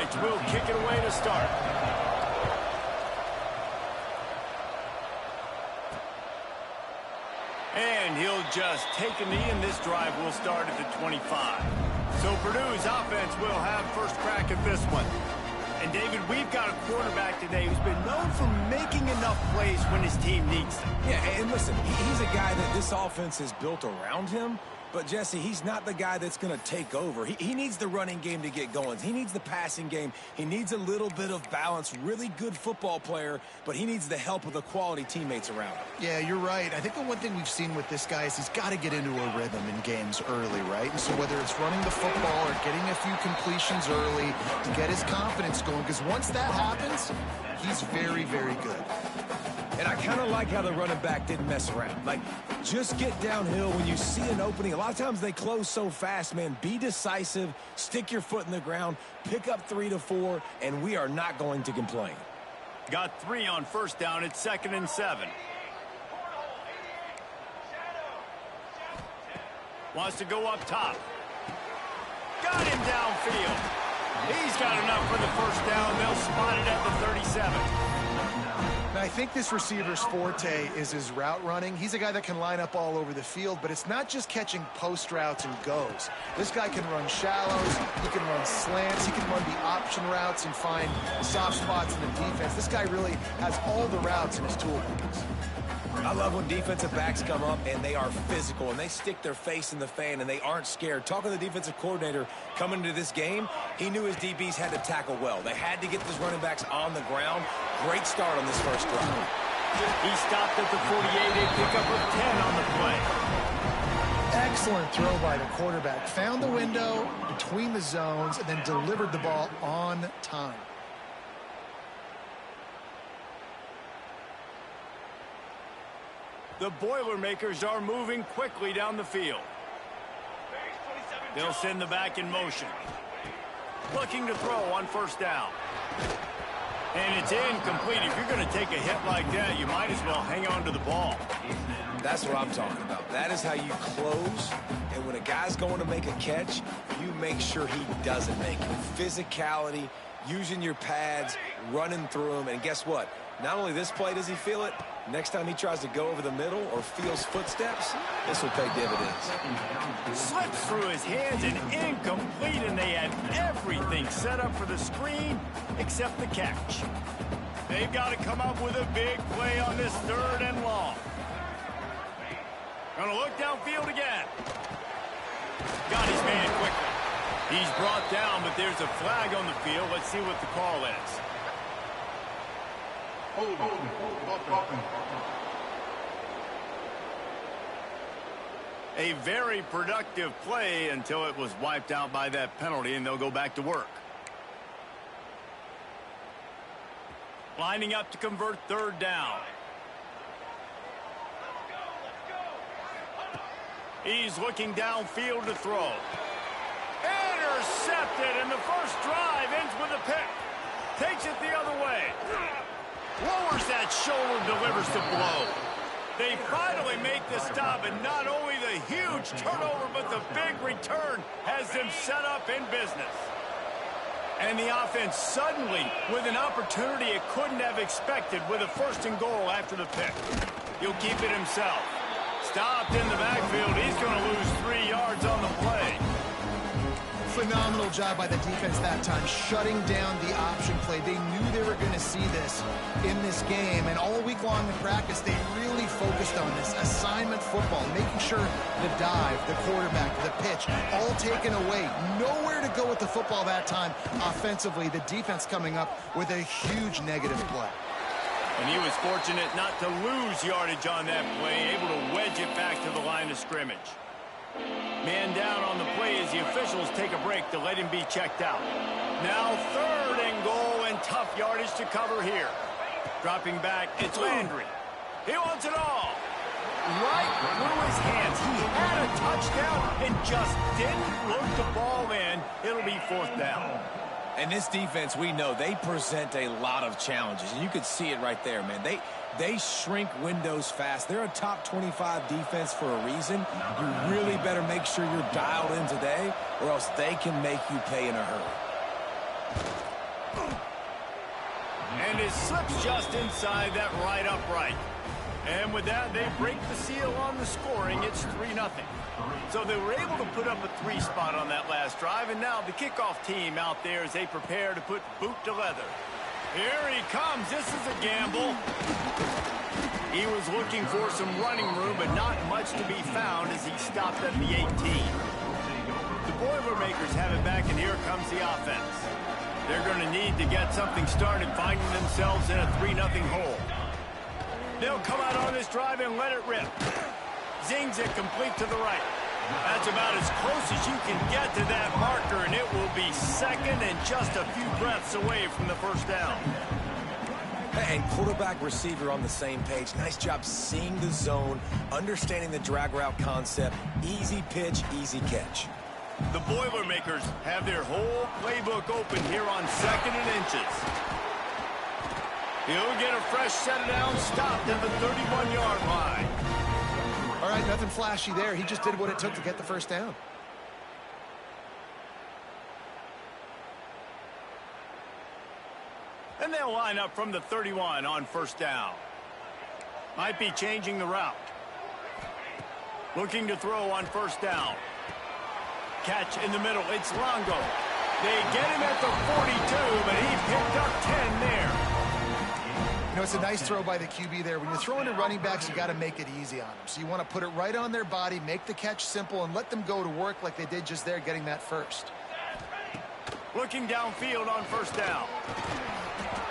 points will kick it away to start. And he'll just take a knee, and this drive will start at the 25. So Purdue's offense will have first crack at this one. And, David, we've got a quarterback today who's been known for making enough plays when his team needs them. Yeah, and listen, he's a guy that this offense is built around him. But, Jesse, he's not the guy that's going to take over. He needs the running game to get going. He needs the passing game. He needs a little bit of balance. Really good football player, but he needs the help of the quality teammates around him. Yeah, you're right. I think the one thing we've seen with this guy is he's got to get into a rhythm in games early, right? And so whether it's running the football or getting a few completions early to get his confidence going, because once that happens, he's very, very good. And I kind of like how the running back didn't mess around. Like, just get downhill when you see an opening. A lot of times they close so fast, man. Be decisive, stick your foot in the ground, pick up 3 to 4, and we are not going to complain. Got 3 on first down. It's 2nd and 7. Wants to go up top. Got him downfield. He's got enough for the first down. They'll spot it at the 37. Now, I think this receiver's forte is his route running. He's a guy that can line up all over the field, but it's not just catching post routes and goes. This guy can run shallows, he can run slants, he can run the option routes and find soft spots in the defense. This guy really has all the routes in his toolbox. I love when defensive backs come up and they are physical and they stick their face in the fan and they aren't scared. Talking to the defensive coordinator coming into this game, he knew his DBs had to tackle well. They had to get these running backs on the ground. Great start on this first drive. He stopped at the 48, a pickup of 10 on the play. Excellent throw by the quarterback. Found the window between the zones and then delivered the ball on time. The Boilermakers are moving quickly down the field. They'll send the back in motion. Looking to throw on first down. And it's incomplete. If you're going to take a hit like that, you might as well hang on to the ball. That's what I'm talking about. That is how you close. And when a guy's going to make a catch, you make sure he doesn't make it. Physicality, using your pads, running through them. And guess what? Not only this play does he feel it, next time he tries to go over the middle or feels footsteps, this will pay dividends. Slips through his hands and incomplete, and they had everything set up for the screen except the catch. They've got to come up with a big play on this 3rd and long. Gonna look downfield again. Got his man quickly. He's brought down, but there's a flag on the field. Let's see what the call is. A very productive play until it was wiped out by that penalty, and they'll go back to work. Lining up to convert 3rd down. He's looking downfield to throw. Intercepted, and the first drive ends with a pick. Takes it the other way. Lowers that shoulder, delivers the blow. They finally make the stop, and not only the huge turnover, but the big return has them set up in business. And the offense suddenly, with an opportunity it couldn't have expected, with a 1st and goal after the pick. He'll keep it himself. Stopped in the backfield. He's going to lose 3 yards on the play. Phenomenal job by the defense that time, shutting down the option play. They knew they were going to see this in this game, and all week long in practice, they really focused on this assignment football, making sure the dive, the quarterback, the pitch, all taken away. Nowhere to go with the football that time offensively. The defense coming up with a huge negative play. And he was fortunate not to lose yardage on that play, able to wedge it back to the line of scrimmage. Man down on the play as the officials take a break to let him be checked out. Now 3rd and goal, and tough yardage to cover here. Dropping back, it's Landry. He wants it all. Right through his hands. He had a touchdown and just didn't look the ball in. It'll be 4th down. And this defense, we know, they present a lot of challenges. And you could see it right there, man. They shrink windows fast. They're a top 25 defense for a reason. You really better make sure you're dialed in today, or else they can make you pay in a hurry. And it slips just inside that right upright. And with that, they break the seal on the scoring. It's 3-0. So they were able to put up a 3 spot on that last drive, and now the kickoff team out there as they prepare to put boot to leather. Here he comes. This is a gamble. He was looking for some running room, but not much to be found as he stopped at the 18. The Boilermakers have it back, and here comes the offense. They're going to need to get something started, finding themselves in a 3-0 hole. They'll come out on this drive and let it rip. Zings it complete to the right. That's about as close as you can get to that marker, and it will be second and just a few breaths away from the first down. And quarterback receiver on the same page. Nice job seeing the zone, understanding the drag route concept. Easy pitch, easy catch. The Boilermakers have their whole playbook open here on 2nd and inches. He'll get a fresh set down, stopped at the 31-yard line. All right, nothing flashy there. He just did what it took to get the first down. And they'll line up from the 31 on first down. Might be changing the route. Looking to throw on first down. Catch in the middle. It's Longo. They get him at the 42, but he picked up 10 there. You know, it's a nice throw by the QB there. When you're throwing to running backs, you got to make it easy on them. So you want to put it right on their body, make the catch simple, and let them go to work like they did just there, getting that first. Looking downfield on first down.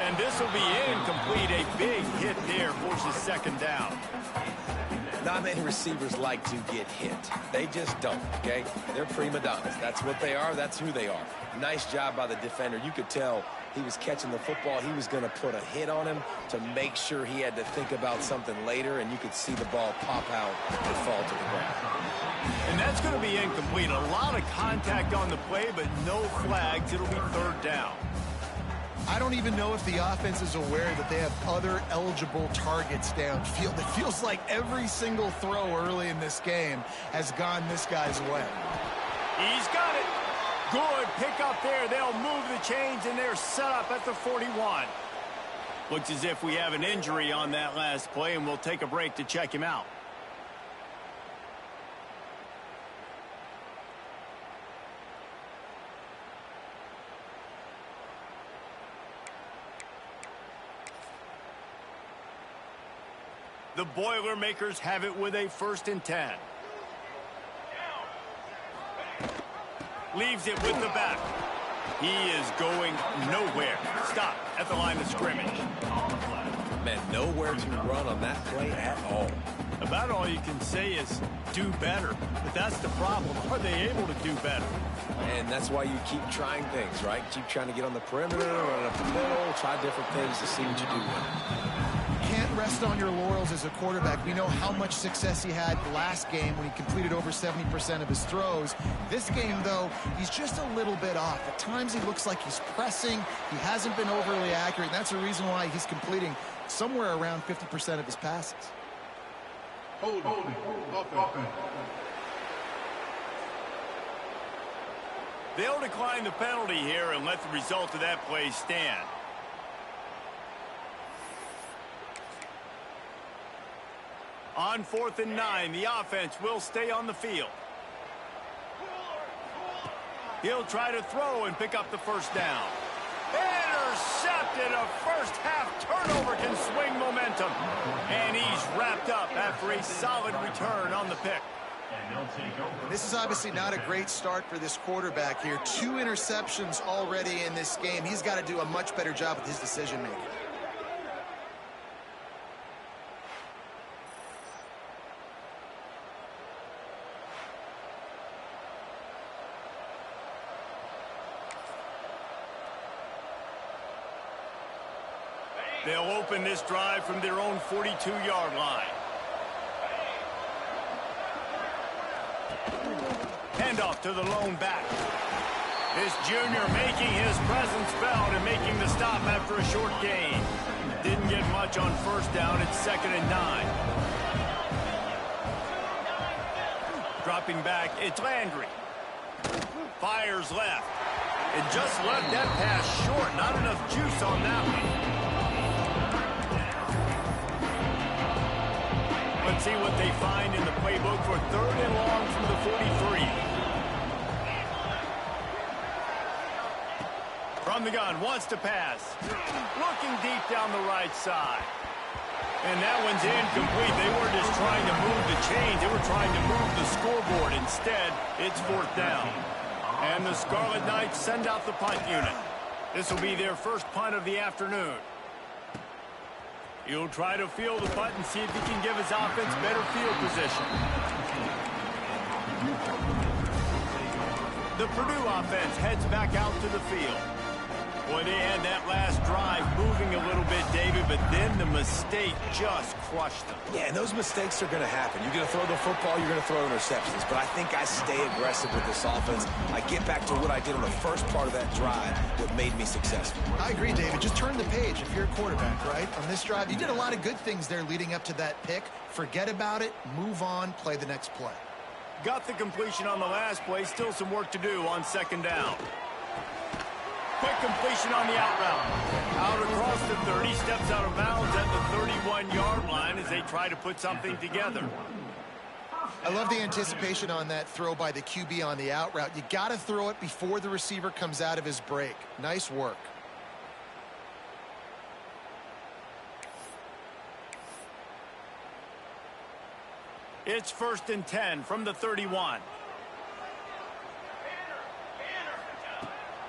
And this will be incomplete. A big hit there forces second down. Not many receivers like to get hit. They just don't, okay? They're prima donnas. That's what they are. That's who they are. Nice job by the defender. You could tell he was catching the football. He was going to put a hit on him to make sure he had to think about something later, and you could see the ball pop out and fall to the ground. And that's going to be incomplete. A lot of contact on the play, but no flags. It'll be third down. I don't even know if the offense is aware that they have other eligible targets downfield. It feels like every single throw early in this game has gone this guy's way. He's got it. Good pick up there. They'll move the chains, and they're set up at the 41. Looks as if we have an injury on that last play, and we'll take a break to check him out. The Boilermakers have it with a 1st and 10. Leaves it with the back. He is going nowhere. Stop at the line of scrimmage. Man, nowhere to run on that play at all. About all you can say is do better. But that's the problem. Are they able to do better? And that's why you keep trying things, right? Keep trying to get on the perimeter, run up the middle, try different things to see what you do with. Can't rest on your laurels as a quarterback. We know how much success he had last game when he completed over 70% of his throws. This game, though, he's just a little bit off. At times he looks like he's pressing. He hasn't been overly accurate, and that's the reason why he's completing somewhere around 50% of his passes. They'll decline the penalty here and let the result of that play stand. On 4th and 9, the offense will stay on the field. He'll try to throw and pick up the first down. Intercepted. A first-half turnover can swing momentum. And he's wrapped up after a solid return on the pick. This is obviously not a great start for this quarterback here. 2 interceptions already in this game. He's got to do a much better job with his decision-making. They'll open this drive from their own 42-yard line. Handoff to the lone back. This junior making his presence felt and making the stop after a short gain. Didn't get much on first down. It's 2nd and 9. Dropping back, it's Landry. Fires left. And just left that pass short. Not enough juice on that one. Let's see what they find in the playbook for 3rd and long from the 43. From the gun, wants to pass. Looking deep down the right side. And that one's incomplete. They weren't just trying to move the chains. They were trying to move the scoreboard. Instead, it's 4th down. And the Scarlet Knights send out the punt unit. This will be their first punt of the afternoon. He'll try to field the punt and see if he can give his offense better field position. The Purdue offense heads back out to the field. Boy, they had that last drive moving a little bit, David, but then the mistake just crushed them. Yeah, and those mistakes are going to happen. You're going to throw the football, you're going to throw interceptions. But I think I stay aggressive with this offense. I get back to what I did on the first part of that drive that made me successful. I agree, David. Just turn the page if you're a quarterback, right? On this drive, you did a lot of good things there leading up to that pick. Forget about it, move on, play the next play. Got the completion on the last play. Still some work to do on 2nd down. Quick completion on the out route. Out across the 30, steps out of bounds at the 31-yard line as they try to put something together. I love the anticipation on that throw by the QB on the out route. You got to throw it before the receiver comes out of his break. Nice work. It's 1st and 10 from the 31.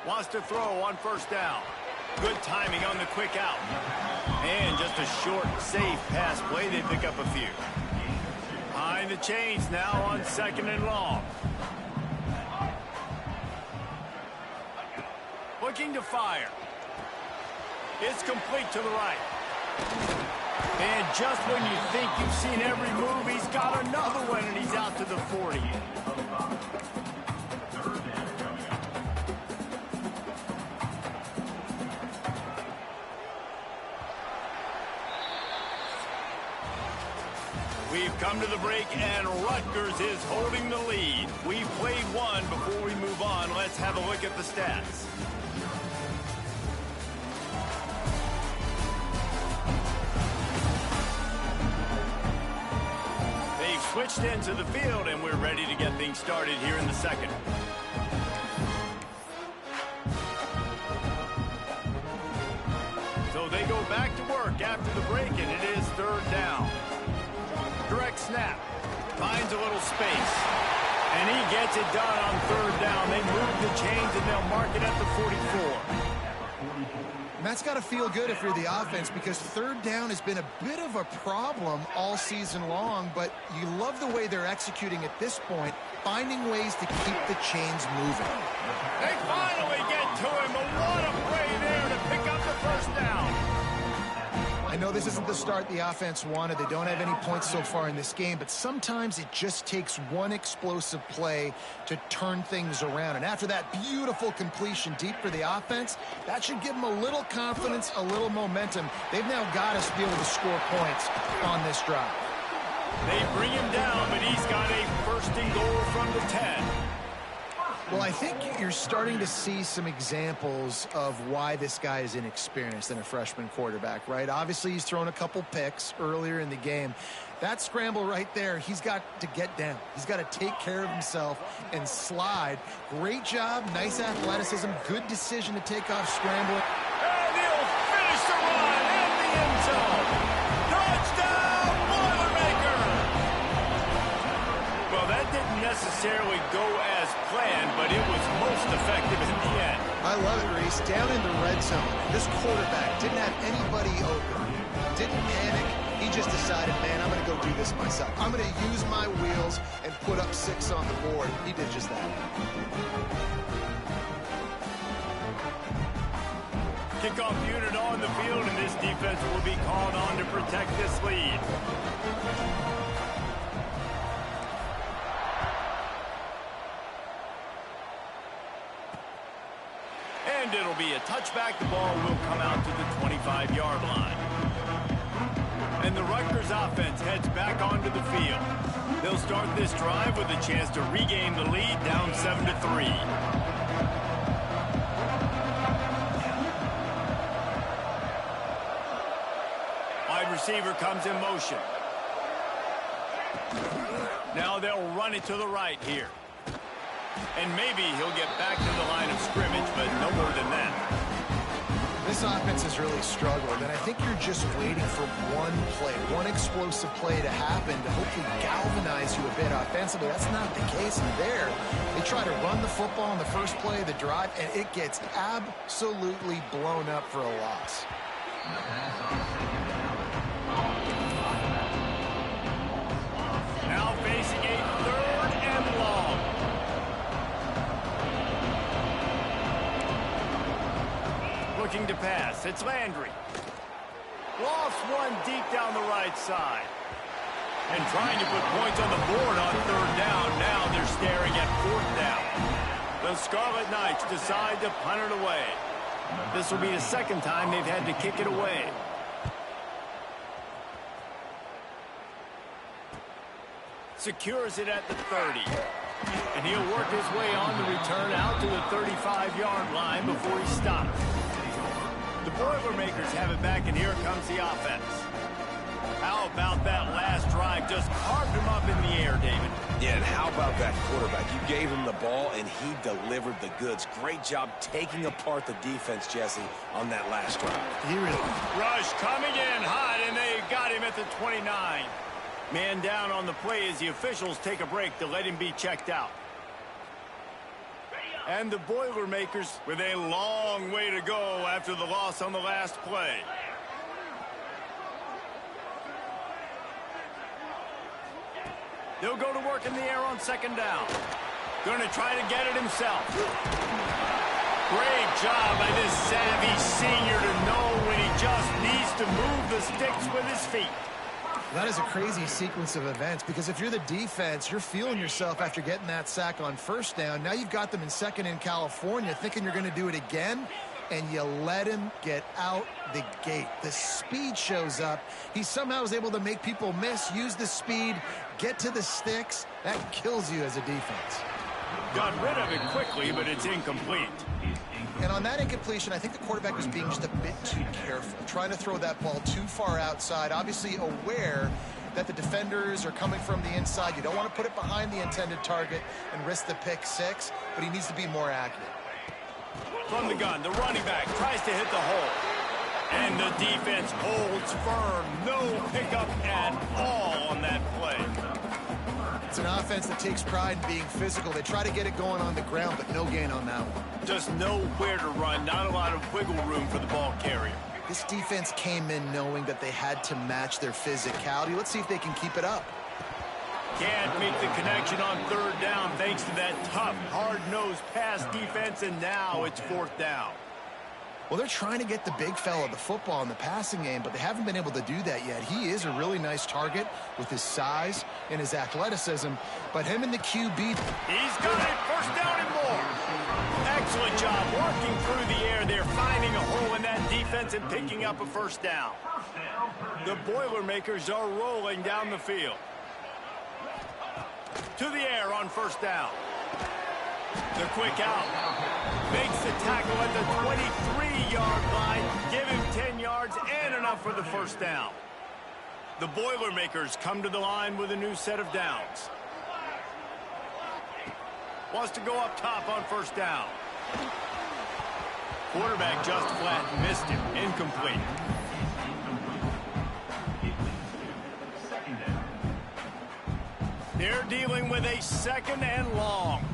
Wants to throw on 1st down. Good timing on the quick out. And just a short, safe pass play. They pick up a few. Behind the chains now on 2nd and long. Looking to fire. It's complete to the right. And just when you think you've seen every move, he's got another one, and he's out to the 40. We've come to the break, and Rutgers is holding the lead. We've played one. Before we move on, let's have a look at the stats. They've switched into the field, and we're ready to get things started here in the second. So they go back to work after the break, and it is 3rd down. Direct snap. Finds a little space. And he gets it done on 3rd down. They move the chains, and they'll mark it at the 44. And that's got to feel good if you're the offense, because 3rd down has been a bit of a problem all season long, but you love the way they're executing at this point, finding ways to keep the chains moving. They finally get to him, but what a play there to pick up the 1st down. I know this isn't the start the offense wanted. They don't have any points so far in this game, but sometimes it just takes one explosive play to turn things around. And after that beautiful completion deep for the offense, that should give them a little confidence, a little momentum. They've now got us to be able to score points on this drive. They bring him down, but he's got a 1st and goal from the 10. Well, I think you're starting to see some examples of why this guy is inexperienced in a freshman quarterback, right? Obviously, he's thrown a couple picks earlier in the game. That scramble right there, he's got to get down. He's got to take care of himself and slide. Great job, nice athleticism, good decision to take off scrambling. And he'll finish the run in the end zone. Touchdown, Boilermaker! Well, that didn't necessarily go as planned, but it was most effective in the end. I love it, Reese. Down in the red zone, this quarterback didn't have anybody open. Didn't panic. He just decided, man, I'm going to go do this myself. I'm going to use my wheels and put up 6 on the board. He did just that. Kickoff unit on the field, and this defense will be called on to protect this lead. And it'll be a touchback. The ball will come out to the 25-yard line. And the Rutgers offense heads back onto the field. They'll start this drive with a chance to regain the lead, down 7-3. Wide receiver comes in motion. Now they'll run it to the right here. And maybe he'll get back to the line of scrimmage, but no more than that. This offense has really struggled, and I think you're just waiting for one play, one explosive play to happen to hopefully galvanize you a bit offensively. That's not the case in there. They try to run the football on the first play of the drive, and it gets absolutely blown up for a loss. Now facing a 3rd and long. Looking to pass. It's Landry. Lost one deep down the right side. And trying to put points on the board on 3rd down. Now they're staring at 4th down. The Scarlet Knights decide to punt it away. This will be the 2nd time they've had to kick it away. Secures it at the 30. And he'll work his way on the return out to the 35-yard line before he stops. The Boilermakers have it back, and here comes the offense. How about that last drive? Just carved him up in the air, David. Yeah, and how about that quarterback? You gave him the ball, and he delivered the goods. Great job taking apart the defense, Jesse, on that last drive. He really... Rush coming in hot, and they got him at the 29. Man down on the play as the officials take a break to let him be checked out. And the Boilermakers with a long way to go after the loss on the last play. They'll go to work in the air on 2nd down. Going to try to get it himself. Great job by this savvy senior to know when he just needs to move the sticks with his feet. That is a crazy sequence of events, because if you're the defense, you're feeling yourself after getting that sack on 1st down. Now you've got them in 2nd in California, thinking you're going to do it again, and you let him get out the gate. The speed shows up. He somehow is able to make people miss, use the speed, get to the sticks. That kills you as a defense. Got rid of it quickly, but it's incomplete. And on that incompletion, I think the quarterback was being just a bit too careful, trying to throw that ball too far outside, obviously aware that the defenders are coming from the inside. You don't want to put it behind the intended target and risk the pick 6, but he needs to be more accurate. From the gun, the running back tries to hit the hole. And the defense holds firm. No pickup at all on that play. It's an offense that takes pride in being physical. They try to get it going on the ground, but no gain on that one. Just nowhere to run. Not a lot of wiggle room for the ball carrier. This defense came in knowing that they had to match their physicality. Let's see if they can keep it up. Can't make the connection on 3rd down thanks to that tough, hard-nosed pass defense, and now it's 4th down. Well, they're trying to get the big fella the football in the passing game, but they haven't been able to do that yet. He is a really nice target with his size and his athleticism, but him and the QB... He's got it, 1st down and more. Excellent job working through the air there, finding a hole in that defense and picking up a 1st down. The Boilermakers are rolling down the field. To the air on 1st down. The quick out. Makes the tackle at the 23-yard line. Give him 10 yards and enough for the 1st down. The Boilermakers come to the line with a new set of downs. Wants to go up top on 1st down. Quarterback just flat missed him. Incomplete. They're dealing with a 2nd and long.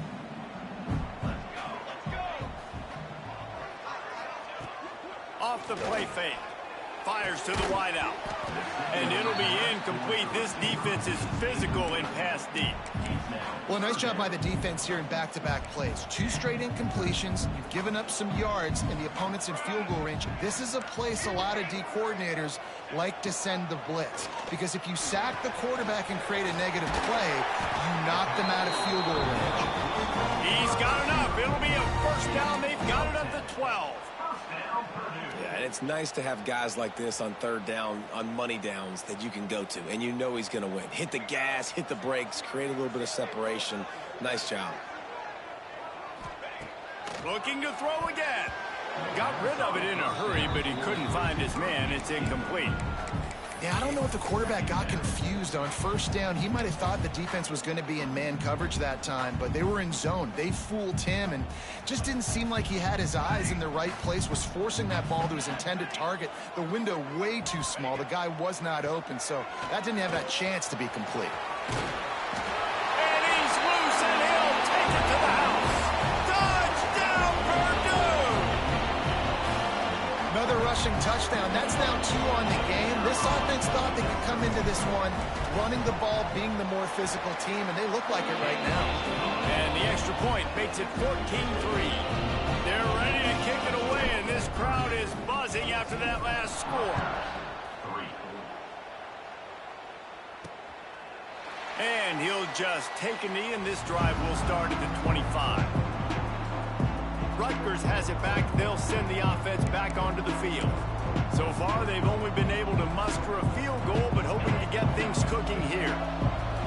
Off the play fake. Fires to the wideout. And it'll be incomplete. This defense is physical in pass deep. Well, nice job by the defense here in back-to-back plays. 2 straight incompletions. You've given up some yards, and the opponent's in field goal range. This is a place a lot of D coordinators like to send the blitz, because if you sack the quarterback and create a negative play, you knock them out of field goal range. He's got enough. It'll be a 1st down. They've got it at the 12. Yeah, and it's nice to have guys like this on 3rd down, on money downs that you can go to, and you know he's going to win. Hit the gas, hit the brakes, create a little bit of separation. Nice job. Looking to throw again. Got rid of it in a hurry, but he couldn't find his man. It's incomplete. Yeah, I don't know if the quarterback got confused on first down. He might have thought the defense was going to be in man coverage that time, but they were in zone. They fooled him and just didn't seem like he had his eyes in the right place, was forcing that ball to his intended target. The window way too small. The guy was not open, so that didn't have that chance to be complete. And he's loose, and he'll take it to the house. Touchdown, Purdue! Another rushing touchdown. That's now 2 on the game. This offense thought they could come into this one running the ball, being the more physical team, and they look like it right now. And the extra point makes it 14-3. They're ready to kick it away, and this crowd is buzzing after that last score. And he'll just take a knee, and this drive will start at the 25. Rutgers has it back. They'll send the offense back onto the field. So far, they've only been able to muster a field goal, but hoping to get things cooking here.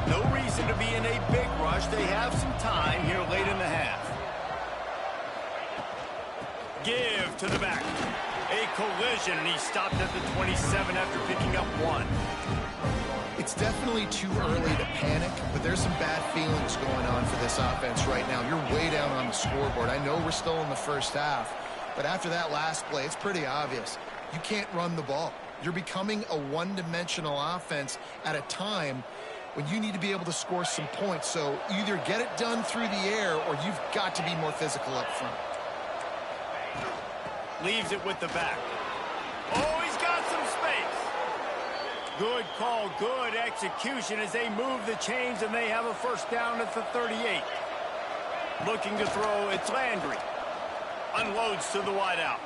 No reason to be in a big rush. They have some time here late in the half. Give to the back. A collision, and he stopped at the 27 after picking up 1. It's definitely too early to panic, but there's some bad feelings going on for this offense right now. You're way down on the scoreboard. I know we're still in the first half, but after that last play, it's pretty obvious. You can't run the ball. You're becoming a one-dimensional offense at a time when you need to be able to score some points. So either get it done through the air or you've got to be more physical up front. Leaves it with the back. Oh, he's got some space. Good call, good execution as they move the chains, and they have a first down at the 38. Looking to throw, it's Landry. Unloads to the wideout.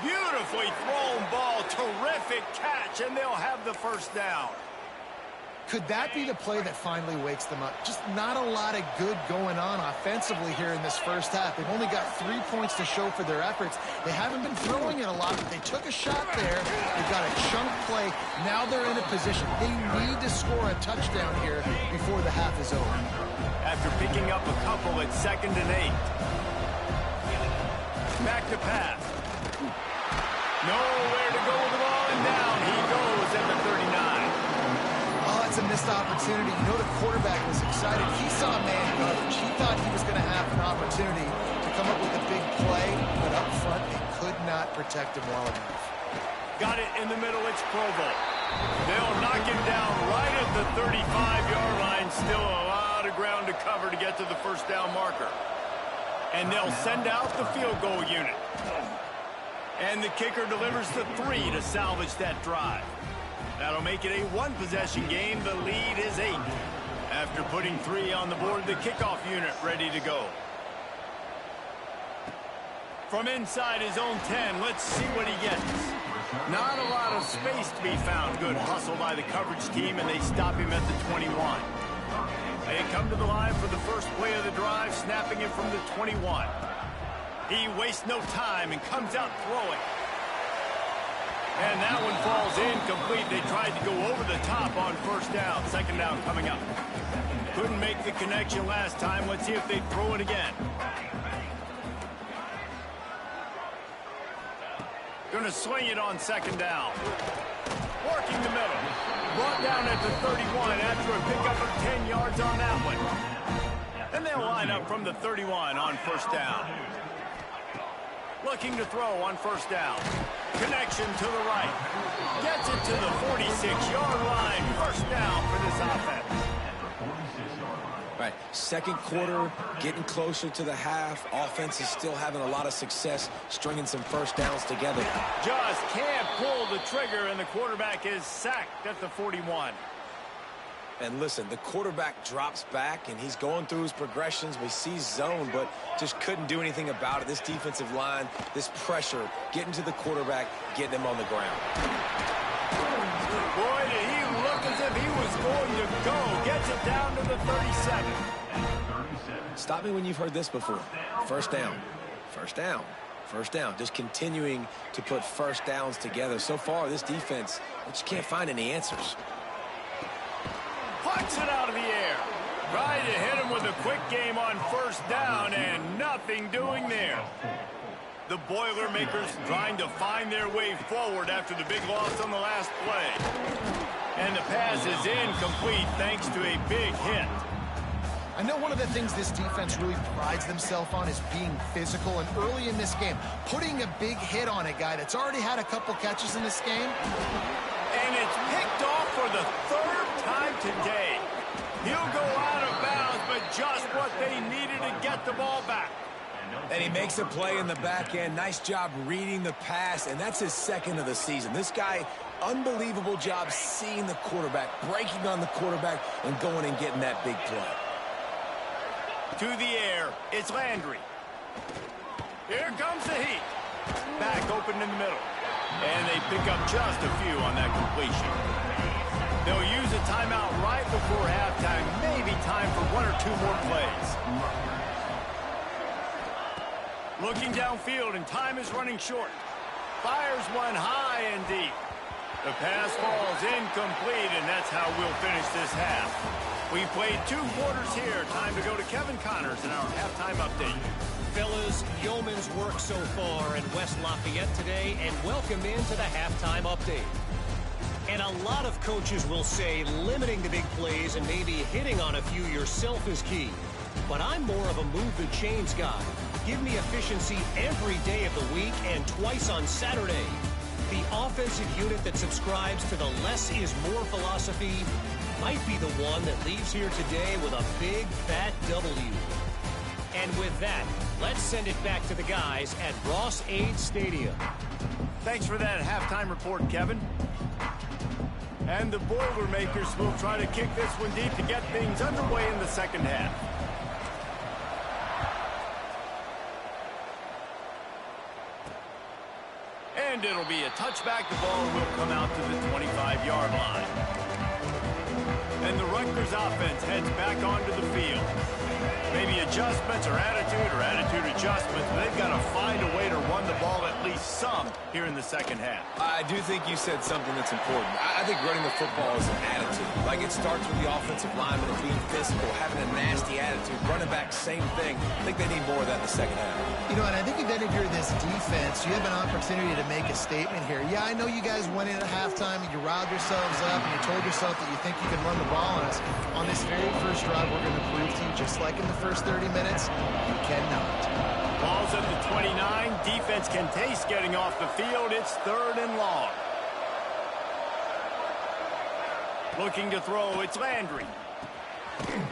Beautifully thrown ball, terrific catch, and they'll have the first down. Could that be the play that finally wakes them up? Just not a lot of good going on offensively here in this first half. They've only got 3 points to show for their efforts. They haven't been throwing it a lot, but they took a shot there. They've got a chunk play. Now they're in a position. They need to score a touchdown here before the half is over. After picking up a couple at 2nd and 8. Back to pass. Nowhere to go with the ball, and down he goes at the 39. Oh, it's a missed opportunity. You know the quarterback was excited. He saw man coverage. He thought he was going to have an opportunity to come up with a big play, but up front, they could not protect him well enough. Got it in the middle. It's Provo. They'll knock him down right at the 35-yard line. Still a lot of ground to cover to get to the first down marker. And they'll send out the field goal unit. And the kicker delivers the 3 to salvage that drive. That'll make it a 1-possession game. The lead is 8. After putting 3 on the board, the kickoff unit ready to go. From inside his own 10, let's see what he gets. Not a lot of space to be found. Good hustle by the coverage team, and they stop him at the 21. They come to the line for the first play of the drive, snapping it from the 21. He wastes no time and comes out throwing. And that one falls incomplete. They tried to go over the top on first down. Second down coming up. Couldn't make the connection last time. Let's see if they throw it again. Going to swing it on second down. Working the middle. Brought down at the 31 after a pickup of 10 yards on that one. And they'll line up from the 31 on first down. Looking to throw on first down. Connection to the right. Gets it to the 46-yard line. First down for this offense. Right, second quarter, getting closer to the half. Offense is still having a lot of success stringing some first downs together. Just can't pull the trigger, and the quarterback is sacked at the 41. And listen, the quarterback drops back, and he's going through his progressions. We see zone, but just couldn't do anything about it. This defensive line, this pressure, getting to the quarterback, getting him on the ground. Boy, did he look as if he was going to go. Gets it down to the 37. Stop me when you've heard this before. First down, first down, first down. Just continuing to put first downs together. So far, this defense, they just can't find any answers. Pucks it out of the air. Tried to hit him with a quick game on first down, and nothing doing there. The Boilermakers trying to find their way forward after the big loss on the last play. And the pass is incomplete thanks to a big hit. I know one of the things this defense really prides themselves on is being physical, and early in this game, putting a big hit on a guy that's already had a couple catches in this game. And it's picked off for the third time today. He'll go out of bounds, but just what they needed to get the ball back. And he makes a play in the back end. Nice job reading the pass, and that's his second of the season. This guy, unbelievable job seeing the quarterback, breaking on the quarterback, and going and getting that big play. To the air, it's Landry. Here comes the heat. Back open in the middle. And they pick up just a few on that completion. They'll use a timeout right before halftime. Maybe time for one or two more plays. Looking downfield, and time is running short. Fires one high and deep. The pass falls incomplete, and that's how we'll finish this half. We played 2 quarters here. Time to go to Kevin Connors in our halftime update. Fellas, yeoman's work so far in West Lafayette today, and welcome into the halftime update. And a lot of coaches will say limiting the big plays and maybe hitting on a few yourself is key. But I'm more of a move the chains guy. Give me efficiency every day of the week and twice on Saturday. The offensive unit that subscribes to the less is more philosophy might be the one that leaves here today with a big fat W. And with that, let's send it back to the guys at Ross-Ade Stadium. Thanks for that halftime report, Kevin. And the Boilermakers will try to kick this one deep to get things underway in the second half. And it'll be a touchback. The ball will come out to the 25-yard line. And the Rutgers offense heads back onto the field. Maybe adjustments or attitude adjustments. They've got to find a way to run the ball at least some here in the second half. I do think you said something that's important. I think running the football is an attitude. Like, it starts with the offensive lineman of being physical, having a nasty attitude. Running back, same thing. I think they need more of that in the second half. You know, and I think if any of you are this defense, you have an opportunity to make a statement here. Yeah, I know you guys went in at halftime and you riled yourselves up and you told yourself that you think you can run the ball on us. On this very first drive, we're going to prove to you, just like in the first 30 minutes, you cannot. Ball's at the 29. Defense can taste getting off the field. It's 3rd and long. Looking to throw, it's Landry.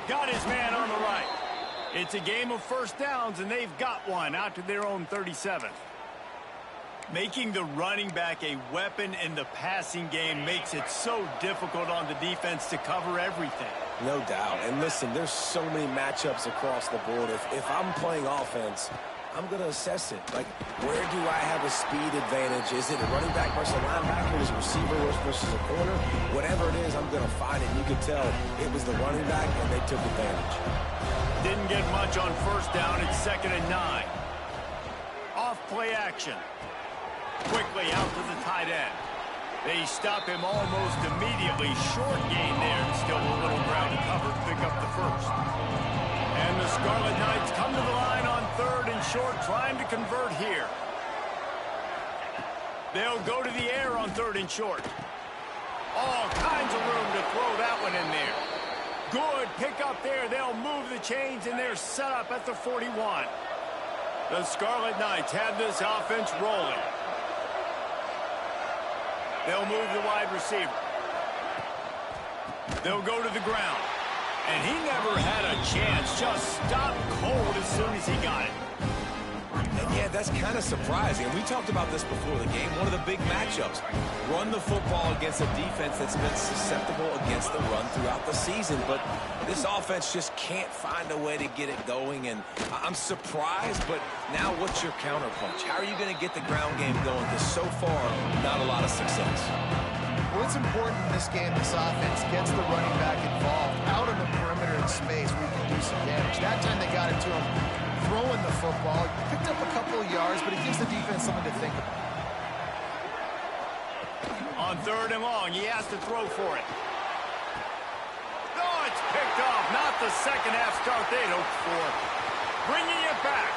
Got his man on the right. It's a game of first downs, and they've got one out to their own 37th. Making the running back a weapon in the passing game makes it so difficult on the defense to cover everything. No doubt. And listen, there's so many matchups across the board. If I'm playing offense, I'm going to assess it. Like, where do I have a speed advantage? Is it a running back versus a linebacker? Is it a receiver versus a corner? Whatever it is, I'm going to find it. You could tell it was the running back, and they took advantage. Didn't get much on first down. It's 2nd and 9. Off play action. Quickly out to the tight end. They stop him almost immediately. Short gain there, and still a little ground to cover to pick up the first. And the Scarlet Knights come to the line on 3rd and short, trying to convert here. They'll go to the air on 3rd and short. All kinds of room to throw that one in there. Good pick up there. They'll move the chains, and they're set up at the 41. The Scarlet Knights have this offense rolling. They'll move the wide receiver. They'll go to the ground. And he never had a chance. Just stopped cold as soon as he got it. And yeah, that's kind of surprising. We talked about this before the game. One of the big matchups. Run the football against a defense that's been susceptible against the run throughout the season. But this offense just can't find a way to get it going. And I'm surprised, but now what's your counterpunch? How are you going to get the ground game going? Because so far, not a lot of success. Well, it's important in this game, this offense gets the running back involved out on the perimeter in space where you can do some damage. That time they got it to him throwing the football. Picked up a couple of yards, but it gives the defense something to think about. On 3rd and long, he has to throw for it. No, it's picked off. Not the second half start they'd hoped for. Bringing it back.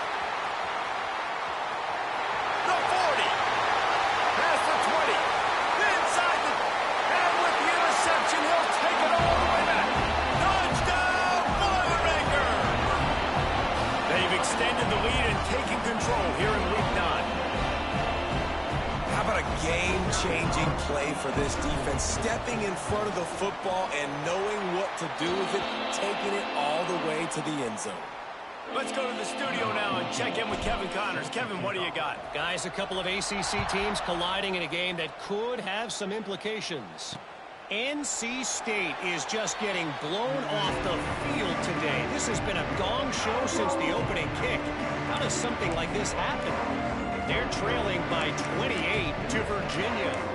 game-changing play for this defense, stepping in front of the football and knowing what to do with it, taking it all the way to the end zone. Let's go to the studio now and check in with Kevin Connors. Kevin, what do you got? Guys, a couple of ACC teams colliding in a game that could have some implications. NC State is just getting blown off the field today. This has been a gong show since the opening kick. How does something like this happen? They're trailing by 28 to Virginia.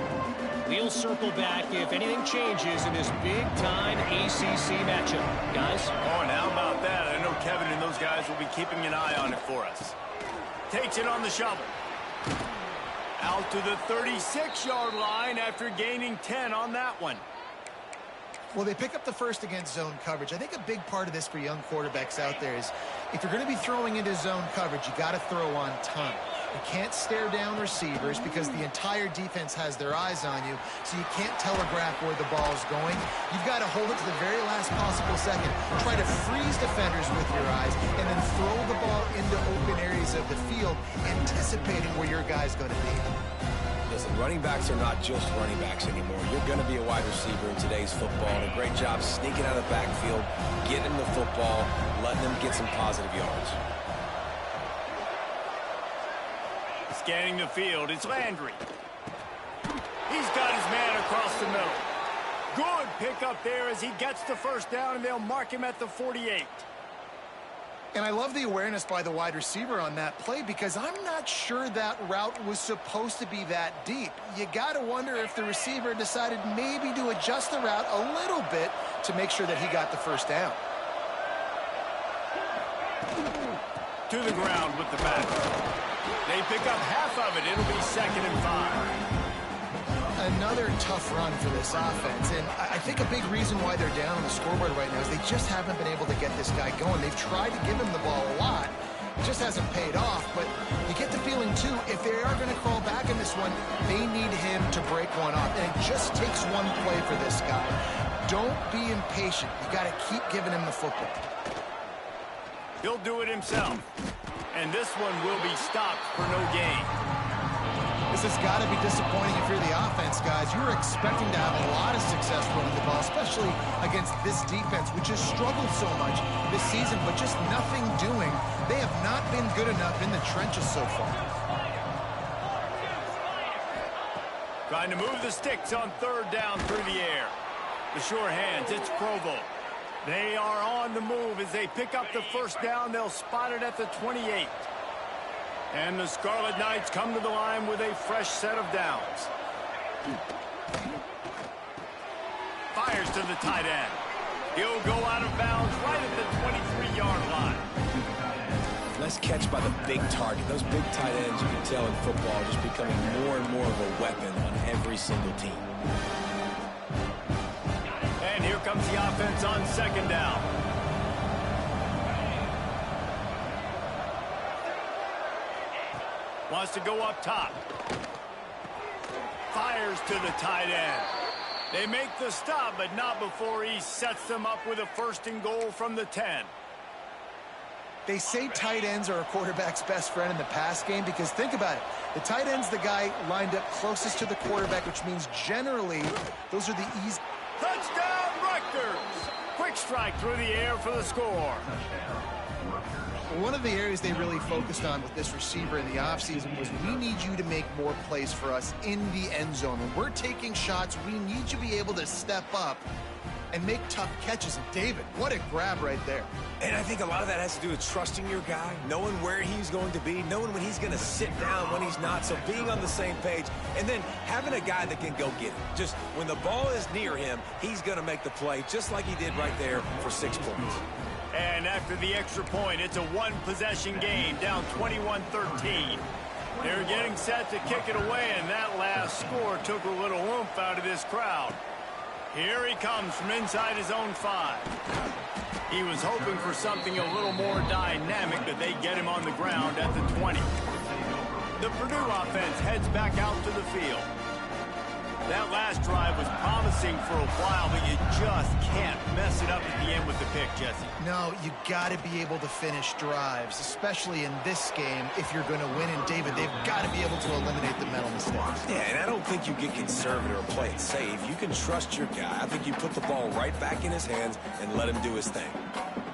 We'll circle back if anything changes in this big-time ACC matchup. Guys? Oh, and how about that? I know Kevin and those guys will be keeping an eye on it for us. Takes it on the shovel. Out to the 36-yard line after gaining 10 on that one. Well, they pick up the first against zone coverage. I think a big part of this for young quarterbacks out there is if you're going to be throwing into zone coverage, you got to throw on time. You can't stare down receivers because the entire defense has their eyes on you, so you can't telegraph where the ball's going. You've got to hold it to the very last possible second. Try to freeze defenders with your eyes and then throw the ball into open areas of the field, anticipating where your guy's going to be. Listen, running backs are not just running backs anymore. You're going to be a wide receiver in today's football. And a great job sneaking out of the backfield, getting the football, letting them get some positive yards. Scanning the field, it's Landry. He's got his man across the middle. Good pickup there as he gets the first down, and they'll mark him at the 48. And I love the awareness by the wide receiver on that play because I'm not sure that route was supposed to be that deep. You got to wonder if the receiver decided maybe to adjust the route a little bit to make sure that he got the first down. To the ground with the back. They pick up half of it. It'll be 2nd and 5. Another tough run for this offense, and I think a big reason why they're down on the scoreboard right now is they just haven't been able to get this guy going. They've tried to give him the ball a lot. It just hasn't paid off, but you get the feeling, too, if they are going to crawl back in this one, they need him to break one off, and it just takes one play for this guy. Don't be impatient. You got to keep giving him the football. He'll do it himself. And this one will be stopped for no gain. This has got to be disappointing if you're the offense, guys. You were expecting to have a lot of success running the ball, especially against this defense, which has struggled so much this season, but just nothing doing. They have not been good enough in the trenches so far. Trying to move the sticks on 3rd down through the air. The sure hands, it's Provo. They are on the move as they pick up the first down. They'll spot it at the 28. And the Scarlet Knights come to the line with a fresh set of downs. Fires to the tight end. He'll go out of bounds right at the 23-yard line. Nice catch by the big target. Those big tight ends, you can tell in football, are just becoming more and more of a weapon on every single team. And here comes the offense on 2nd down. Wants to go up top. Fires to the tight end. They make the stop, but not before he sets them up with a 1st and goal from the 10. They say tight ends are a quarterback's best friend in the pass game because think about it. The tight end's the guy lined up closest to the quarterback, which means generally those are the easy. Touchdown, Rutgers! Quick strike through the air for the score. One of the areas they really focused on with this receiver in the offseason was we need you to make more plays for us in the end zone. When we're taking shots, we need you to be able to step up and make tough catches. And David, what a grab right there. And I think a lot of that has to do with trusting your guy, knowing where he's going to be, knowing when he's going to sit down, when he's not, so being on the same page, and then having a guy that can go get it. Just when the ball is near him, he's going to make the play, just like he did right there for 6 points. And after the extra point, it's a one-possession game, down 21-13. They're getting set to kick it away, and that last score took a little oomph out of this crowd. Here he comes from inside his own 5. He was hoping for something a little more dynamic, but they get him on the ground at the 20. The Purdue offense heads back out to the field. That last drive was promising for a while, but you just can't mess it up at the end with the pick, Jesse. No, you got to be able to finish drives, especially in this game if you're going to win. And, David, they've got to be able to eliminate the mental mistakes. Yeah, and I don't think you get conservative or play it safe. You can trust your guy. I think you put the ball right back in his hands and let him do his thing.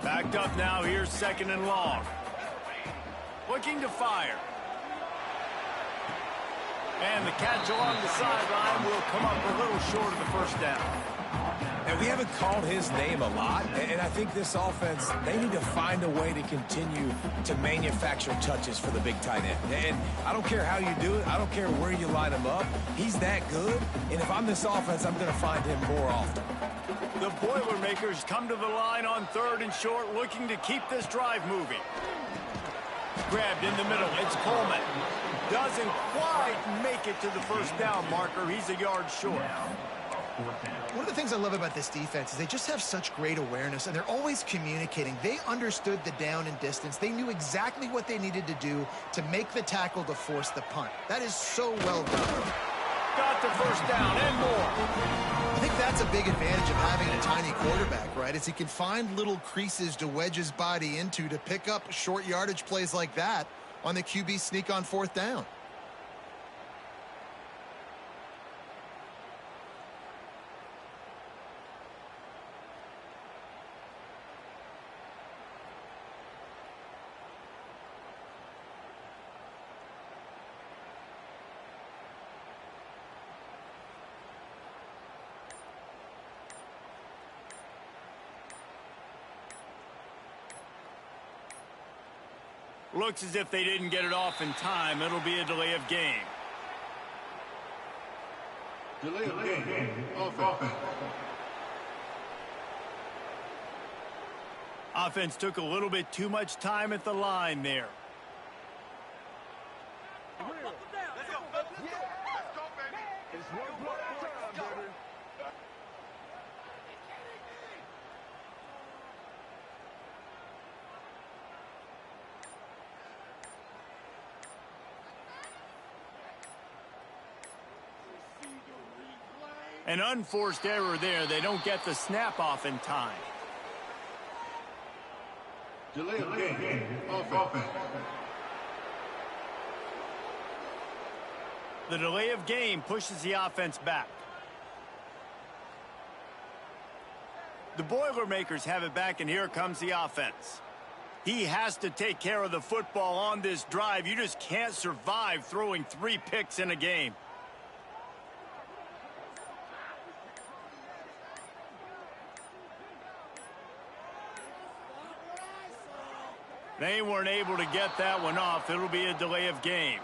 Backed up now. Here's 2nd and long. Looking to fire. And the catch along the sideline will come up a little short of the first down. And we haven't called his name a lot, and I think this offense, they need to find a way to continue to manufacture touches for the big tight end. And I don't care how you do it. I don't care where you line him up. He's that good, and if I'm this offense, I'm going to find him more often. The Boilermakers come to the line on 3rd and short, looking to keep this drive moving. Grabbed in the middle. It's Coleman. Doesn't quite make it to the first down marker. He's a yard short. One of the things I love about this defense is they just have such great awareness, and they're always communicating. They understood the down and distance. They knew exactly what they needed to do to make the tackle to force the punt. That is so well done. Got the first down and more. I think that's a big advantage of having a tiny quarterback, right? Is he can find little creases to wedge his body into to pick up short yardage plays like that on the QB sneak on 4th down. Looks as if they didn't get it off in time. It'll be a delay of game. Delay of game. Offense. Offense took a little bit too much time at the line there. An unforced error there. They don't get the snap off in time. Delay of game. Offense. The delay of game pushes the offense back. The Boilermakers have it back, and here comes the offense. He has to take care of the football on this drive. You just can't survive throwing 3 picks in a game. They weren't able to get that one off. It'll be a delay of game.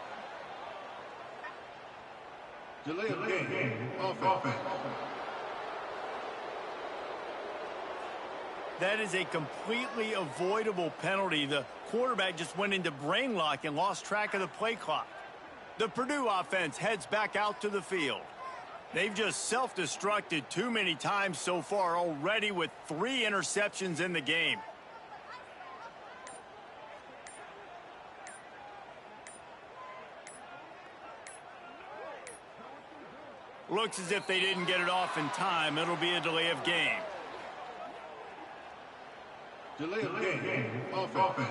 Delay of game. Offense. That is a completely avoidable penalty. The quarterback just went into brain lock and lost track of the play clock. The Purdue offense heads back out to the field. They've just self-destructed too many times so far already with 3 interceptions in the game. Looks as if they didn't get it off in time. It'll be a delay of game. Delay of game. Offense.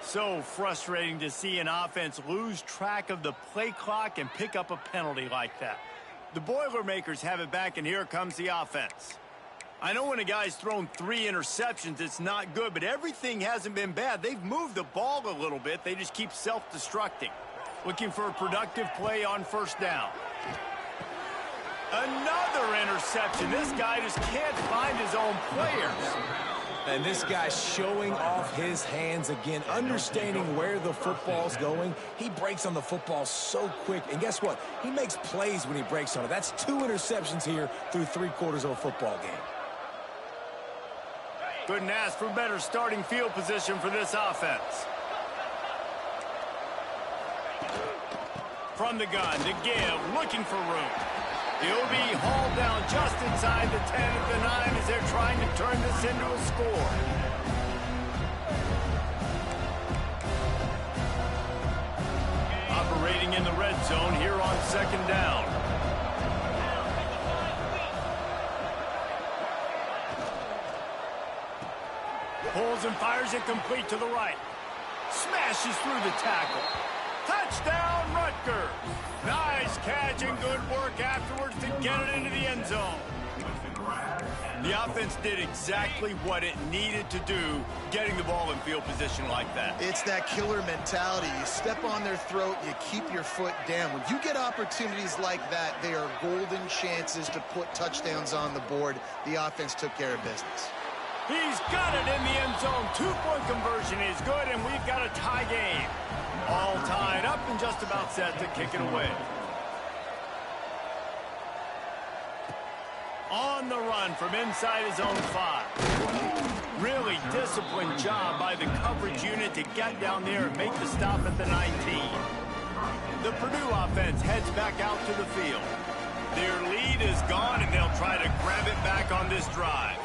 So frustrating to see an offense lose track of the play clock and pick up a penalty like that. The Boilermakers have it back, and here comes the offense. I know when a guy's thrown 3 interceptions, it's not good, but everything hasn't been bad. They've moved the ball a little bit. They just keep self-destructing. Looking for a productive play on first down. Another interception. This guy just can't find his own players. And this guy's showing off his hands again, understanding where the football's going. He breaks on the football so quick. And guess what? He makes plays when he breaks on it. That's 2 interceptions here through 3 quarters of a football game. Couldn't ask for better starting field position for this offense. From the gun to give, looking for room. He'll be hauled down just inside the 10 at the 9 as they're trying to turn this into a score. operating in the red zone here on second down. Pulls and fires it complete to the right. Smashes through the tackle. Touchdown, Rutgers. Nice catch and good work afterwards to get it into the end zone. The offense did exactly what it needed to do, getting the ball in field position like that. It's that killer mentality. You step on their throat, you keep your foot down. When you get opportunities like that, they are golden chances to put touchdowns on the board. The offense took care of business. He's got it in the end zone. 2-point conversion is good, and we've got a tie game. All tied up and just about set to kick it away. On the run from inside his own 5. Really disciplined job by the coverage unit to get down there and make the stop at the 19. The Purdue offense heads back out to the field. Their lead is gone, and they'll try to grab it back on this drive.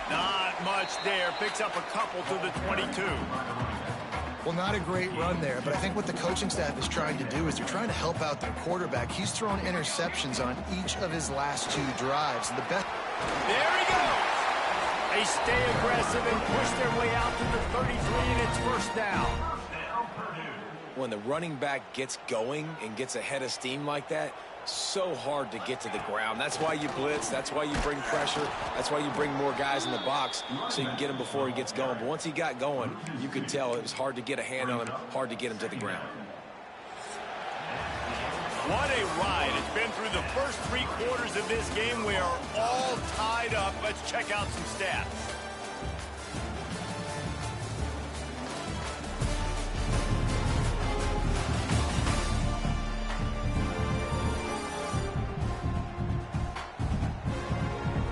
Not much there. Picks up a couple to the 22. Well, not a great run there, but I think what the coaching staff is trying to do is they're trying to help out their quarterback. He's thrown interceptions on each of his last 2 drives. The best. There he goes. They stay aggressive and push their way out to the 33, and it's first down. When the running back gets going and gets ahead of steam like that, so hard to get to the ground. That's why you blitz. That's why you bring pressure. That's why you bring more guys in the box so you can get him before he gets going. But once he got going, you could tell it was hard to get a hand on him, hard to get him to the ground. What a ride. It's been through the first 3 quarters of this game. We are all tied up. Let's check out some stats.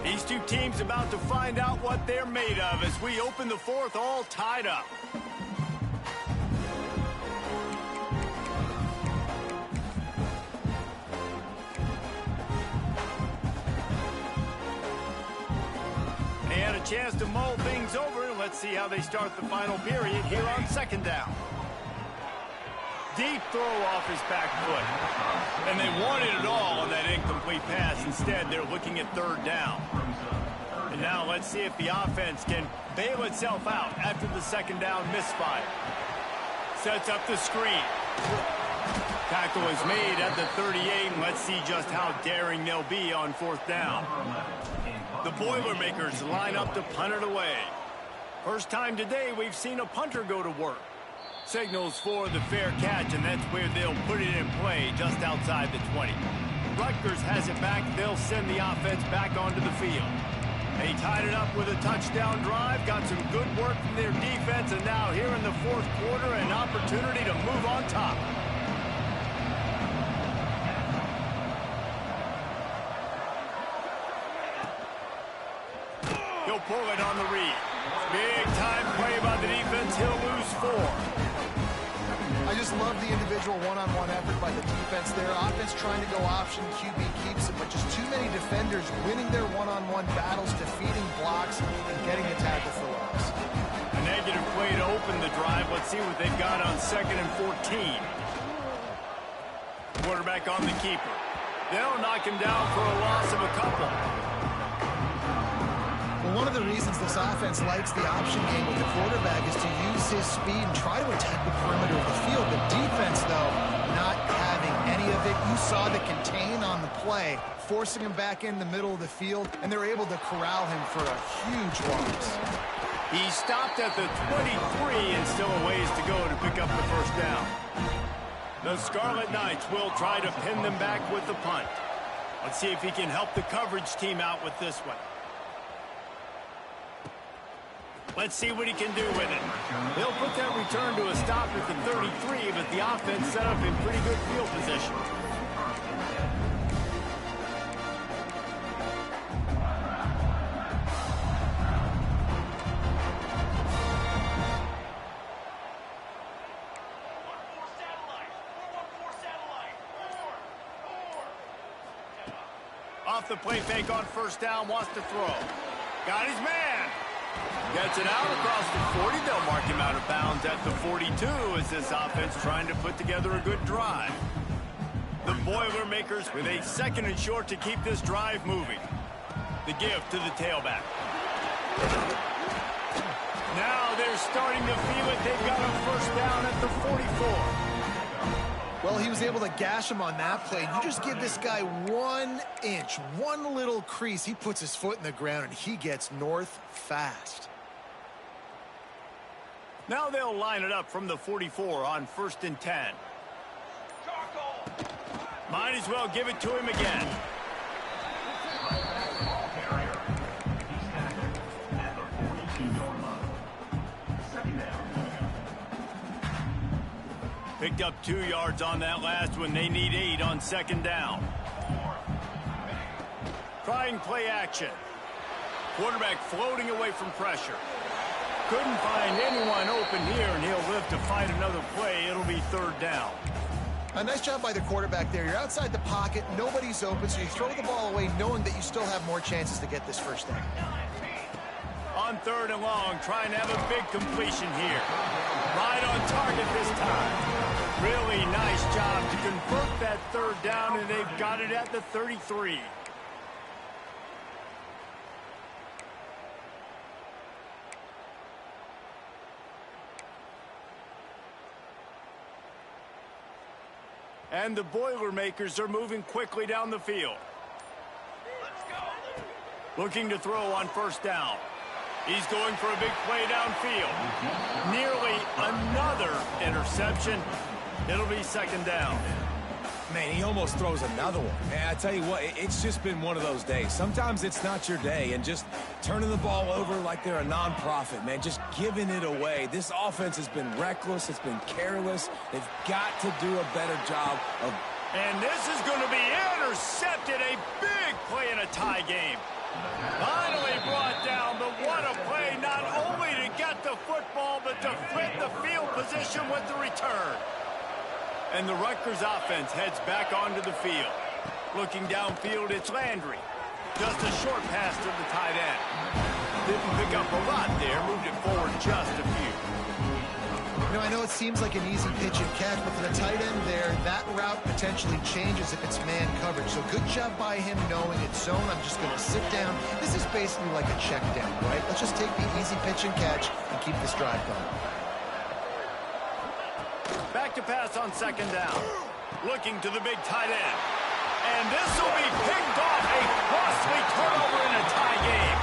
These two teams about to find out what they're made of as we open the 4th, all tied up. They had a chance to mull things over. Let's see how they start the final period here on second down. Deep throw off his back foot. And they wanted it all on that incomplete pass. Instead, they're looking at 3rd down. And now let's see if the offense can bail itself out after the 2nd down misfire. Sets up the screen. Tackle is made at the 38, and let's see just how daring they'll be on 4th down. The Boilermakers line up to punt it away. First time today we've seen a punter go to work. Signals for the fair catch, and that's where they'll put it in play just outside the 20. Rutgers has it back. They'll send the offense back onto the field. They tied it up with a touchdown drive, got some good work from their defense, and now here in the 4th quarter, an opportunity to move on top. He'll pull it on the read. Big time play by the defense. He'll lose 4. I just love the individual one-on-one effort by the defense there. Offense trying to go option, QB keeps it, but just too many defenders winning their one-on-one battles, defeating blocks, and getting the tackle for loss. A negative play to open the drive. Let's see what they've got on 2nd and 14. Quarterback on the keeper. They'll knock him down for a loss of a couple. Well, one of the reasons this offense likes the option game with the quarterback is to use his speed and try to attack the perimeter of the field. The defense, though, not having any of it. You saw the contain on the play, forcing him back in the middle of the field, and they're able to corral him for a huge loss. He stopped at the 23 and still a ways to go to pick up the first down. The Scarlet Knights will try to pin them back with the punt. Let's see if he can help the coverage team out with this one. Let's see what he can do with it. They'll put that return to a stop at the 33, but the offense set up in pretty good field position. Off the play fake on first down, wants to throw. Got his man. Gets it out across the 40. They'll mark him out of bounds at the 42 as this offense trying to put together a good drive. The Boilermakers with a 2nd and short to keep this drive moving. The give to the tailback. Now they're starting to feel it. They've got a first down at the 44. Well, he was able to gash him on that play. You just give this guy 1 inch, one little crease. He puts his foot in the ground, and he gets north fast. Now they'll line it up from the 44 on 1st and 10. Might as well give it to him again. Picked up 2 yards on that last one. They need 8 on 2nd down. Trying play action. Quarterback floating away from pressure. Couldn't find anyone open here, and he'll live to fight another play. It'll be 3rd down. A nice job by the quarterback there. You're outside the pocket. Nobody's open, so you throw the ball away knowing that you still have more chances to get this first down. On 3rd and long, trying to have a big completion here. Right on target this time. Really nice job to convert that 3rd down, and they've got it at the 33. And the Boilermakers are moving quickly down the field. Looking to throw on 1st down. He's going for a big play downfield. Nearly another interception. It'll be 2nd down. Man, he almost throws another one. And I tell you what, it's just been one of those days. Sometimes it's not your day, and just turning the ball over like they're a nonprofit, man, just giving it away. This offense has been reckless. It's been careless. They've got to do a better job of... And this is going to be intercepted. A big play in a tie game. Finally brought down, but what a play, not only to get the football, but to flip the field position with the return. And the Rutgers offense heads back onto the field. Looking downfield, it's Landry. Just a short pass to the tight end. Didn't pick up a lot there, moved it forward just a few. You know, I know it seems like an easy pitch and catch, but for the tight end there, that route potentially changes if it's man coverage. So good job by him knowing it's zone. I'm just going to sit down. This is basically like a check down, right? Let's just take the easy pitch and catch and keep this drive going. Back to pass on 2nd down. Looking to the big tight end. And this will be picked off. A costly turnover in a tie game.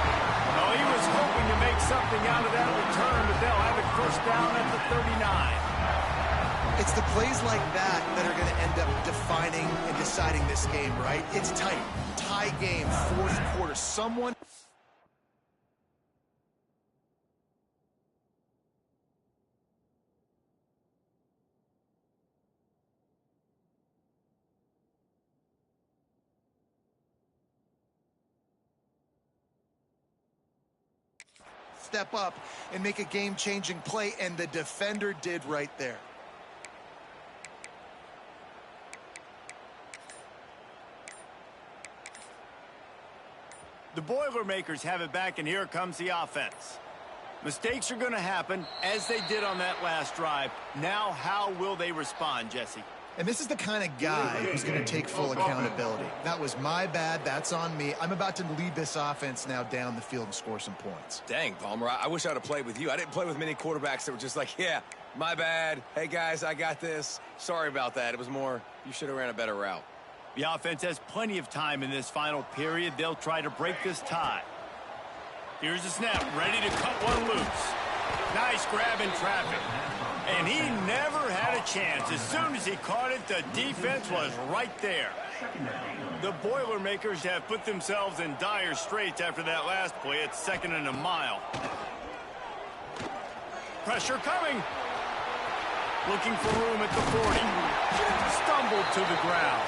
Well, he was hoping to make something out of that return, but they'll have it 1st down at the 39. It's the plays like that that are going to end up defining and deciding this game, right? It's tight. Tie game, 4th quarter. Someone... step up and make a game-changing play, and the defender did right there. The Boilermakers have it back, and here comes the offense. Mistakes are going to happen, as they did on that last drive. Now, how will they respond, Jesse? And this is the kind of guy who's going to take full accountability. That was my bad. That's on me. I'm about to lead this offense now down the field and score some points. Dang, Palmer, I wish I would have played with you. I didn't play with many quarterbacks that were just like, yeah, my bad. Hey, guys, I got this. Sorry about that. It was more, you should have ran a better route. The offense has plenty of time in this final period. They'll try to break this tie. Here's the snap, ready to cut one loose. Nice grab in traffic. And he never had a chance. As soon as he caught it, the defense was right there. The Boilermakers have put themselves in dire straits after that last play. It's 2nd and a mile. Pressure coming. Looking for room at the 40. Stumbled to the ground.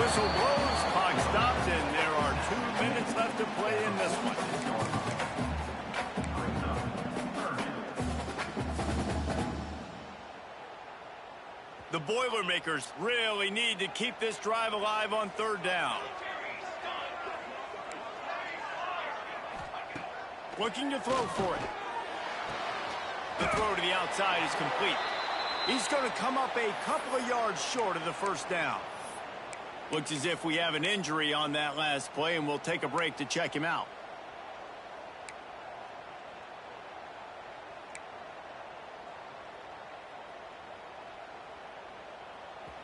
Whistle blows, clock stops, and there are 2 minutes left to play in this one. The Boilermakers really need to keep this drive alive on 3rd down. Looking to throw for it. The throw to the outside is complete. He's going to come up a couple of yards short of the first down. Looks as if we have an injury on that last play, and we'll take a break to check him out.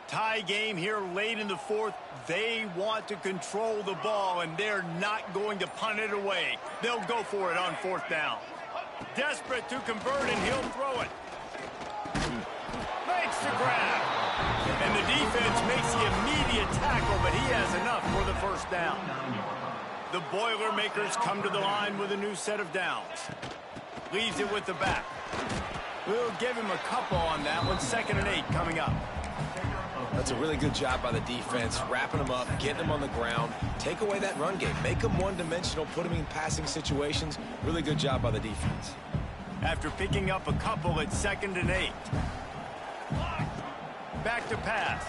Tie game here late in the fourth. They want to control the ball, and they're not going to punt it away. They'll go for it on fourth down. Desperate to convert, and he'll throw it. Makes the grab. And the defense makes the immediate tackle, but he has enough for the first down. The Boilermakers come to the line with a new set of downs. Leaves it with the back. We'll give him a couple on that one. 2nd and 8 coming up. That's a really good job by the defense, wrapping them up, getting them on the ground. Take away that run game. Make them one-dimensional, put them in passing situations. Really good job by the defense. After picking up a couple at 2nd and 8. Back to pass.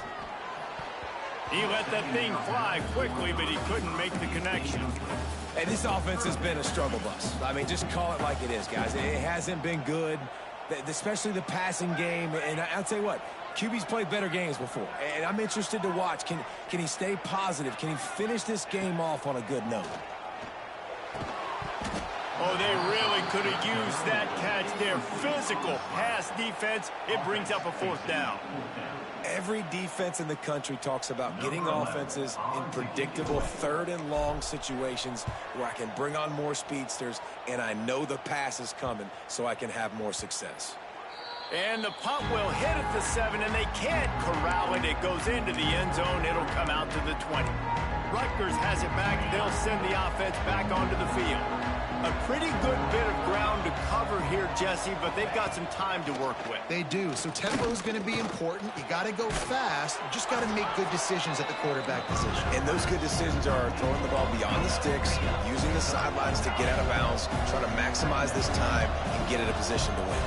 He let that thing fly quickly, but he couldn't make the connection. Hey, this offense has been a struggle bus. I mean, just call it like it is, guys. It hasn't been good, especially the passing game. And I'll tell you what, QB's played better games before, and I'm interested to watch. Can he stay positive? Can he finish this game off on a good note? Oh, they really could have used that catch there. Physical pass defense. It brings up a 4th down. Every defense in the country talks about getting offenses in predictable 3rd and long situations where I can bring on more speedsters, and I know the pass is coming, so I can have more success. And the punt will hit at the 7, and they can't corral it. It goes into the end zone. It'll come out to the 20. Rutgers has it back. They'll send the offense back onto the field. A pretty good bit of ground to cover here, Jesse, but they've got some time to work with. They do. So tempo is going to be important. You got to go fast. You just got to make good decisions at the quarterback position. And those good decisions are throwing the ball beyond the sticks, using the sidelines to get out of bounds, trying to maximize this time and get in a position to win.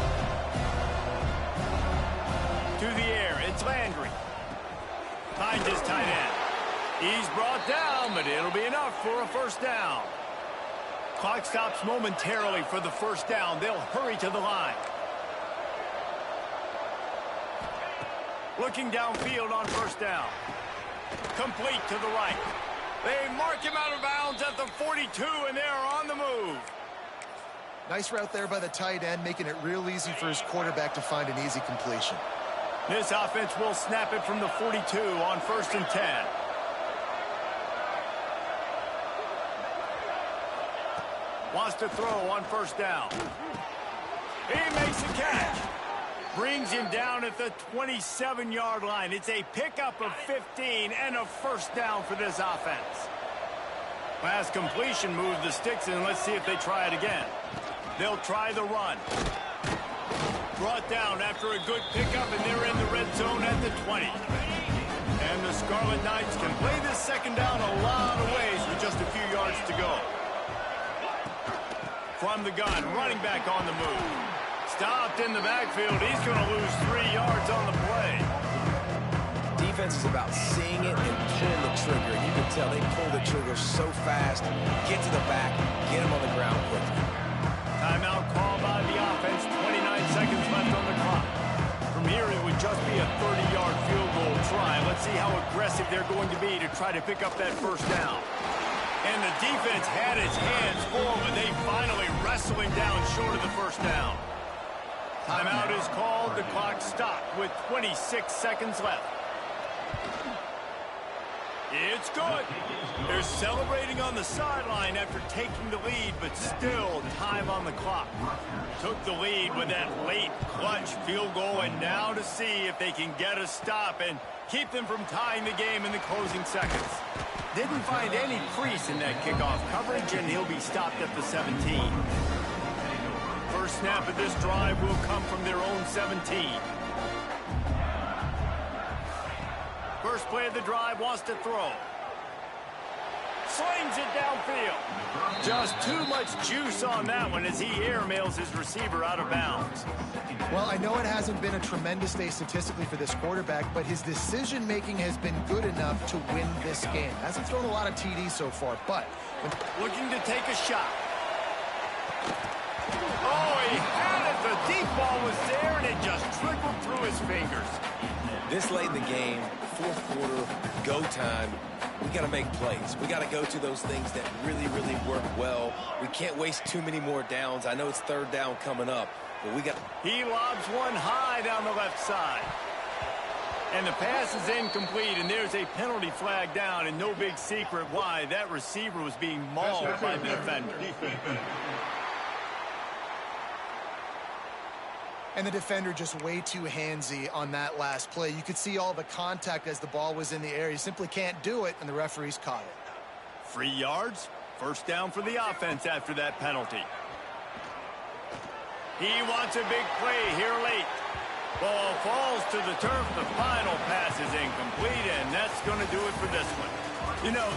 To the air, it's Landry. Finds his tight end. He's brought down, but it'll be enough for a first down. Clock stops momentarily for the first down. They'll hurry to the line. Looking downfield on first down. Complete to the right. They mark him out of bounds at the 42, and they're on the move. Nice route there by the tight end, making it real easy for his quarterback to find an easy completion. This offense will snap it from the 42 on 1st and 10. Wants to throw on first down. He makes a catch. Brings him down at the 27-yard line. It's a pickup of 15 and a first down for this offense. Last completion moved the sticks, and let's see if they try it again. They'll try the run. Brought down after a good pickup, and they're in the red zone at the 20. And the Scarlet Knights can play this second down a lot of ways with just a few yards to go. From the gun, running back on the move. Stopped in the backfield. He's going to lose 3 yards on the play. Defense is about seeing it and pulling the trigger. You can tell they pull the trigger so fast. Get to the back, get him on the ground quickly. Timeout called by the offense. 29 seconds left on the clock. From here, it would just be a 30-yard field goal try. Let's see how aggressive they're going to be to try to pick up that first down. And the defense had its hands full, and they finally wrestle him down short of the first down. Timeout is called. The clock stopped with 26 seconds left. It's good. They're celebrating on the sideline after taking the lead, but still time on the clock. Took the lead with that late clutch field goal, and now to see if they can get a stop and keep them from tying the game in the closing seconds. Didn't find any crease in that kickoff coverage, and he'll be stopped at the 17. First snap of this drive will come from their own 17. First play of the drive, wants to throw. Slings it downfield. Just too much juice on that one as he airmails his receiver out of bounds. Well, I know it hasn't been a tremendous day statistically for this quarterback, but his decision-making has been good enough to win this game. Hasn't thrown a lot of TDs so far, but... Looking to take a shot. Oh, he had it. The deep ball was there, and it just trickled through his fingers. This late in the game, fourth quarter, go time, we got to make plays. We got to go to those things that really, really work well. We can't waste too many more downs. I know it's third down coming up, but we got. He lobs one high down the left side. And the pass is incomplete, and there's a penalty flag down, and no big secret why. That receiver was being mauled by the defender. And the defender just way too handsy on that last play. You could see all the contact as the ball was in the air. You simply can't do it, and the referees caught it. 3 yards, first down for the offense after that penalty. He wants a big play here late. Ball falls to the turf. The final pass is incomplete, and that's going to do it for this one. You know,